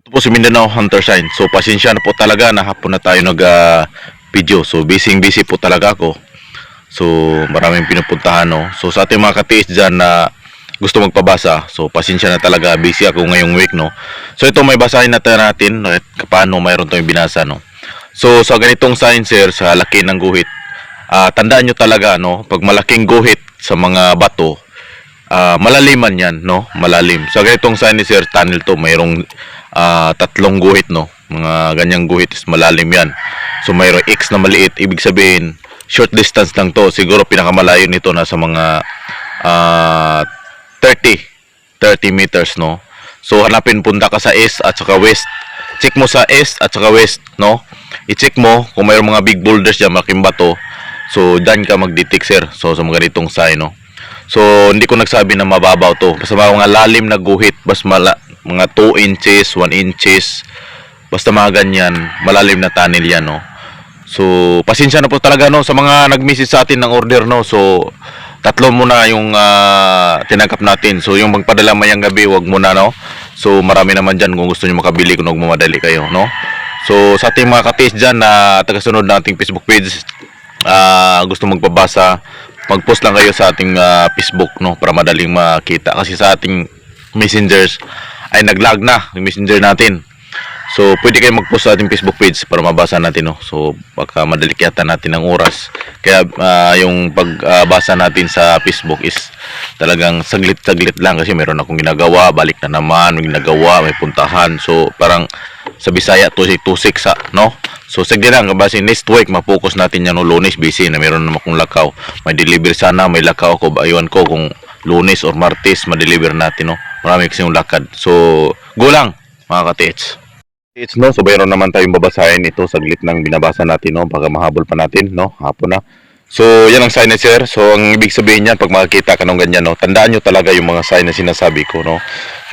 Ito po si Mindanao Hunter Sign. So pasensya na po talaga na hapon na tayo nag video. So busy po talaga ako. So maraming pinupuntahan, no. So sa ating mga katiis dyan na gusto magpabasa, so pasensya na talaga, busy ako ngayong week, no. So ito may basahin natin no, paano mayroon tayong binasa, no. So sa ganitong sign, sir, sa laki ng guhit, tandaan nyo talaga, no, pag malaking guhit sa mga bato, malaliman yan, no, malalim. Sa ganitong sign ni sir, tunnel to, mayroong tatlong guhit, no, mga ganyang guhit is malalim yan. So mayroong X na maliit, ibig sabihin short distance lang to. Siguro pinakamalayo nito nasa mga 30 meters, no. So hanapin, punta ka sa east at saka west. Check mo sa east at saka west, no. I-check mo kung mayroong mga big boulders diyan, malaking bato. So dyan ka mag-detect, sir. So sa mga ganitong sign, no. So hindi ko nagsabi na mababaw to. Basta mga lalim na guhit, mga 2 inches, 1 inches, basta mga ganyan, malalim na tunnel yan, no. So pasensya na po talaga, no, sa mga nag-message sa atin ng order, no. So tatlo muna yung tinanggap natin. So yung magpadala mayang gabi, wag muna, no. So marami naman dyan kung gusto nyo makabili, kung magmamadali kayo, no. So sa ating mga katis dyan na tagasunod na ating Facebook page, gusto magpabasa, mag-post lang kayo sa ating Facebook, no, para madaling makita. Kasi sa ating messengers ay nag-lag na yung messenger natin. So pwede kayo mag-post sa ating Facebook page para mabasa natin, no. So baka madali yata natin ng oras. Kaya yung pagbasa natin sa Facebook is talagang saglit-saglit lang kasi meron akong ginagawa, balik na naman, may ginagawa, may puntahan. So parang sa Bisaya tusik-tusik sa, no. So sige lang, kasi next week ma-focus natin yan, no. Lunes busy na, meron naman akong lakaw. May deliver sana, may lakaw ako, aywan ko kung Lunes or Martes ma-deliver natin, no. Marami kasi yung lakad. So go lang mga ka-tits. No, so mayroon naman tayong babasahin ito, saglit nang binabasa natin, no, baka mahabol pa natin, no, hapon na. So yan ang sign, sir. So ang ibig sabihin niyan, pag makikita ka ng ganyan, no, tandaan nyo talaga yung mga sign na sinasabi ko, no.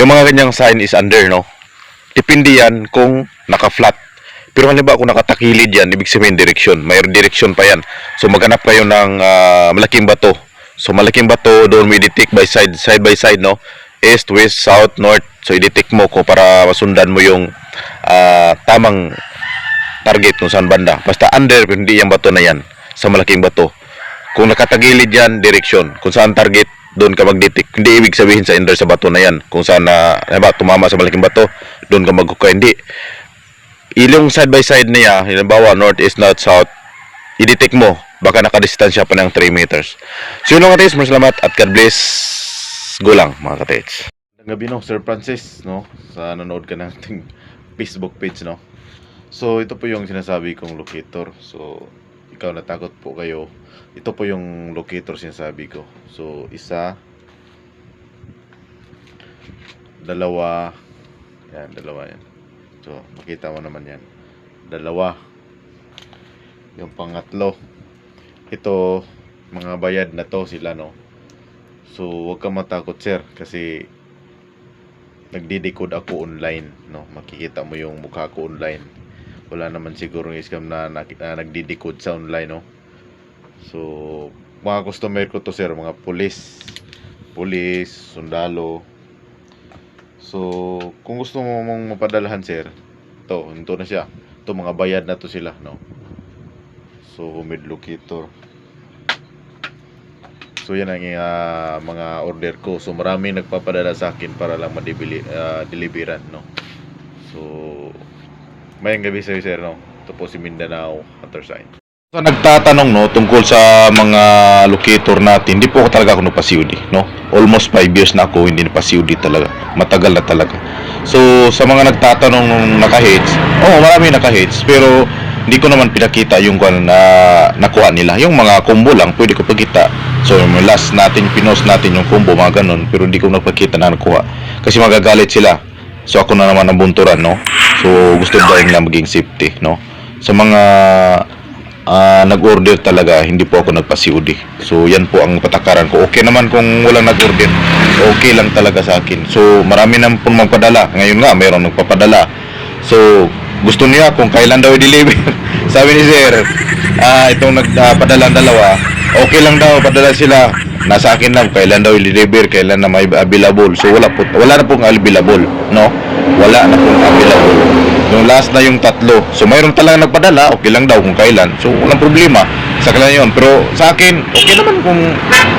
Yung mga ganyang sign is under, no. Depende yan kung naka-flat. Pero halimbawa kung nakatakilid yan, ibig sabihin direksyon, mayroon direksyon pa yan. So maghanap kayo ng malaking bato. So malaking bato, doon may detect by side by side, no, east, west, south, north. So i-detect mo ko para masundan mo yung tamang target kung saan banda. Basta under, hindi yung bato na yan, sa malaking bato. Kung nakatagilid yan, direksyon. Kung saan target, doon ka mag-detect. Hindi ibig sabihin sa under sa bato na yan. Kung saan tumama sa malaking bato, doon ka mag-hukay. Hindi. Ilong side by side niya, halimbawa north, east, north, south, i-detect mo. Baka nakadistansya pa ng 3 meters. So yun lang, katis. Masalamat at God bless. Go lang, mga katis. Gabi, no, Sir Francis, no, sa nanood ka ng ating Facebook page, no. So ito po yung sinasabi kong locator. So ikaw natakot po kayo, ito po yung locator sinasabi ko. So isa, dalawa, yan, dalawa yan. So makita mo naman yan, dalawa. Yung pangatlo, ito mga bayad na to sila, no. So huwag kang matakot, sir, kasi nagdi-decode ako online, no. Makikita mo yung mukha ko online. Wala naman siguro ng scam na nagdi-decode sa online, no. So mga customer ko to, sir, mga pulis, sundalo. So kung gusto mo mong mapadalahan, sir, ito na siya. Ito mga bayad na to sila, no. So humid locator. So yan ang mga order ko. So marami nagpapadala sa akin para lang ma-deliveran, no. So mayang gabi sa'yo, sir, no. Ito po si Mindanao Hunter Sign. So nagtatanong, no, tungkol sa mga locator natin. Hindi po ako talaga ako nagpa-COD, no. Almost 5 years na ako hindi nagpa-COD talaga. Matagal na talaga. So sa mga nagtatanong nung naka-heads, marami naka-heads, pero hindi ko naman pinakita yung na nakuha nila. Yung mga combo lang pwede ko pagkita. So yung last natin, pinost natin yung combo, mga ganun, pero hindi ko nagpakita na nakuha kasi magagalit sila. So ako na naman ang bunturan, no. So gusto daw nila maging safety, no. Sa mga nag-order talaga, hindi po ako nagpa-COD. So yan po ang patakaran ko. Okay naman kung walang nag-order, okay lang talaga sa akin. So marami naman pong magpadala. Ngayon nga mayroong nagpapadala. So gusto niya kung kailan daw i-deliver. Sabi ni sir, itong nagpadala dalawa, okay lang daw, padala sila. Nasa akin lang kailan daw i-deliver, kailan na may available. So wala na pong available, no. Wala na pong available. last na yung tatlo. So mayroon talaga nagpadala, okay lang daw kung kailan. So walang problema sa kanila yun. Pero sa akin, okay naman kung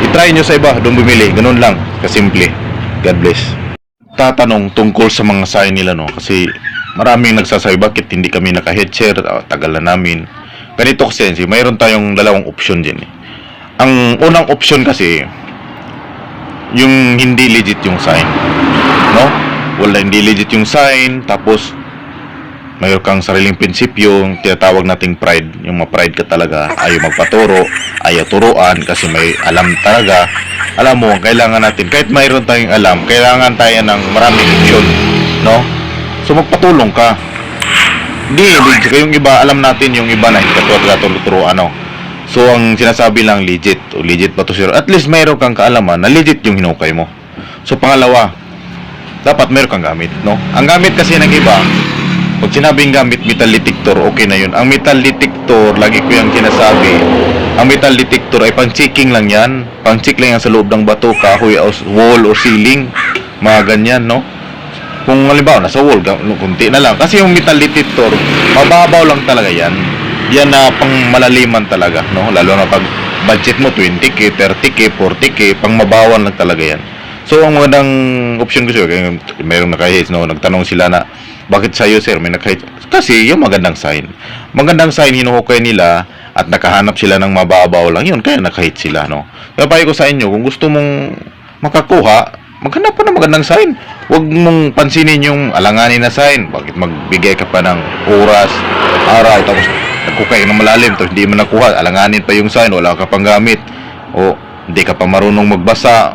itry nyo sa iba, doon bumili. Ganun lang, kasimple. God bless. Tatanong tungkol sa mga sign nila, no? Kasi maraming nagsasabi, bakit hindi kami naka-headshare? Tagal na namin. Ganito kasi, mayroon tayong dalawang option din. Ang unang option kasi, yung hindi legit yung sign, no? Wala, hindi legit yung sign, tapos mayroon kang sariling prinsipyo, yung tinatawag nating pride, yung ma-pride ka talaga, ayaw magpaturo, ayaw turuan, kasi may alam talaga. Alam mo, kailangan natin, kahit mayroon tayong alam, kailangan tayo ng maraming option, no? So magpatulong ka. Hindi, yung iba, alam natin yung iba na hindi katulad, ano. So ang sinasabi lang legit, o legit ba to sir? At least mayroon kang kaalaman na legit yung hinukay mo. So pangalawa, dapat mayroon kang gamit, no? Ang gamit kasi ng iba, pag sinabing gamit metal detector, okay na yun. Ang metal detector, lagi ko yung sinasabi, ang metal detector ay pang-checking lang yan. Pang-check lang yan sa loob ng bato, kahoy, wall, or ceiling. Mga ganyan, no? Kung halimbawa, nasa wall, kunti na lang. Kasi yung metal detector, mababaw lang talaga yan. Yan na pang malaliman talaga, no? Lalo na pag budget mo 20k, 30k, 40k, pang mabawan lang talaga yan. So ang magandang option ko sa'yo, mayroong naka-hits, no? Nagtanong sila na, bakit sa'yo sir may naka-hits? Kasi yung magandang sign. Magandang sign hinuhukay nila at nakahanap sila ng mababaw lang, yun, kaya naka-hit sila, no? Kaya payo ko sa inyo, kung gusto mong makakuha, maghanap pa ng magandang sign. Huwag mong pansinin yung alanganin na sign. Bakit magbigay ka pa ng oras, araw, tapos nagkukay ka ng malalim, tapos hindi mo nakuha, alanganin pa yung sign, wala ka pang gamit, o hindi ka pa marunong magbasa.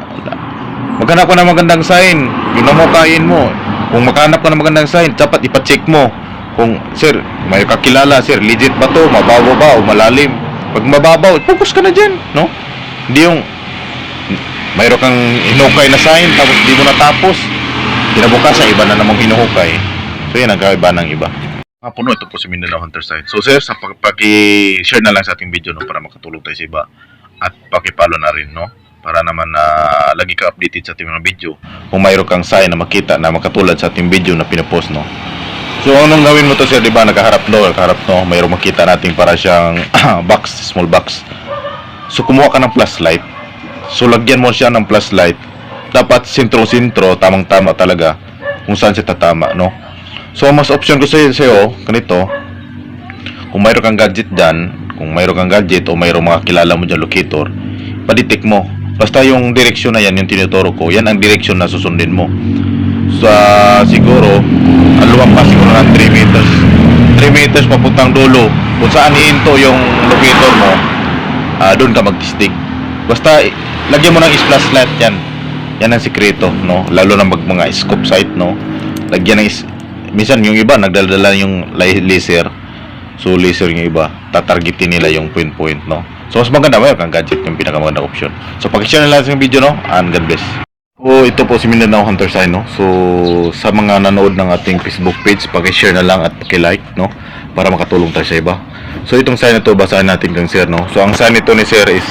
Maghanap ka ng magandang sign, yung namukain mo. Kung makahanap ka ng magandang sign, dapat ipacheck mo kung, sir, may kakilala, sir, legit ba to, mababaw ba o malalim. Pag mababaw, focus ka na dyan, no? Hindi yung mayroon kang hinukay na sign, tapos di mo natapos, kinabukasan iba na namang hinuhukay. So yan ang kaiba ng iba. Puno, ito po si Mindanao Hunter Sign. So sir, sa paki-share na lang sa ating video, no, para makatulong tayo sa iba, at paki-follow na rin, no, para naman na lagi ka updated sa ating mga video kung mayroon kang sign na makita na makatulad sa ating video na pinapost, no. So anong gawin mo to sir, di ba? Nakaharap no, mayroong makita natin para siyang box, small box. So kumuha ka ng flashlight. So lagyan mo siya ng flashlight. Dapat sintro-sintro, tamang-tama talaga kung saan siya tatama, no. So mas option ko sa'yo, ganito, kung mayroon kang gadget dyan, kung mayroon kang gadget o mayroong mga kilala mo dyan, locator, paditik mo. Basta yung direksyon na yan, yung tinuturo ko, yan ang direksyon na susundin mo. Sa siguro, ang luwag pa siguro ng 3 meters. 3 meters papuntang dulo. Kung saan iinto yung locator mo, doon ka magtistig. Basta, lagyan mo ng flashlight yan. Yan ang sikreto, no? Lalo na mga scope sight, no? Lagyan ng minsan yung iba nagdadala yung laser. So laser yung iba, tatargetin nila yung point, no? So mas maganda mayroon kang gadget, yung pinakamagandang option. So paki-share na lang sa video, no? And God bless. So ito po si Mindanao Hunter Sign, no? So sa mga nanood ng ating Facebook page, paki-share na lang at paki-like, no? Para makatulong tayo sa iba. So itong sign na to, basahin natin kang sir, no? So ang sign nito ni sir is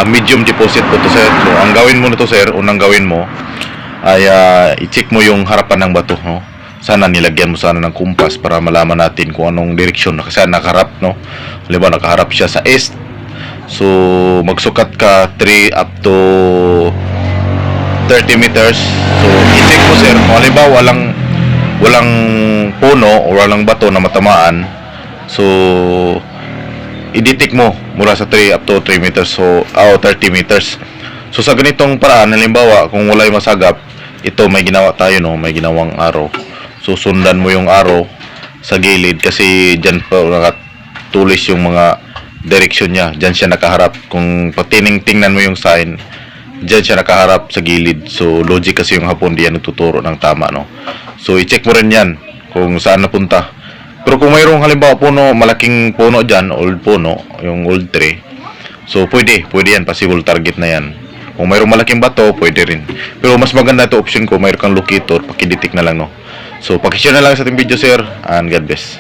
medium deposit po to sir. So ang gawin mo na to sir, unang gawin mo ay i-check mo yung harapan ng bato, no? Sana nilagyan mo sana ng kumpas para malaman natin kung anong direksyon kasi nakaharap, no? Halimbawa nakaharap siya sa east. So magsukat ka 3 up to 30 meters. So i-check mo sir kung halimbawa walang puno o walang bato na matamaan. So i-detect mo mula sa 3 up to 3 meters, so 30 meters. So sa ganitong paraan, halimbawa kung wala yung masagap, ito may ginawa tayo, no? May ginawang arrow. So sundan mo yung arrow sa gilid kasi dyan pa nakatulis yung mga direksyon niya. Dyan siya nakaharap. Kung tingnan mo yung sign, dyan siya nakaharap sa gilid. So logic kasi yung hapon diyan nagtuturo ng tama, no? So i-check mo rin yan kung saan napunta. Pero kung mayroong halimbawa puno, malaking puno dyan, old puno, yung old tree, so pwede yan, possible target na yan. Kung mayroong malaking bato, pwede rin. Pero mas maganda ito option ko, mayroon kang locator, pakidetect na lang, no? So, pakishare na lang sa ating video, sir, and God bless.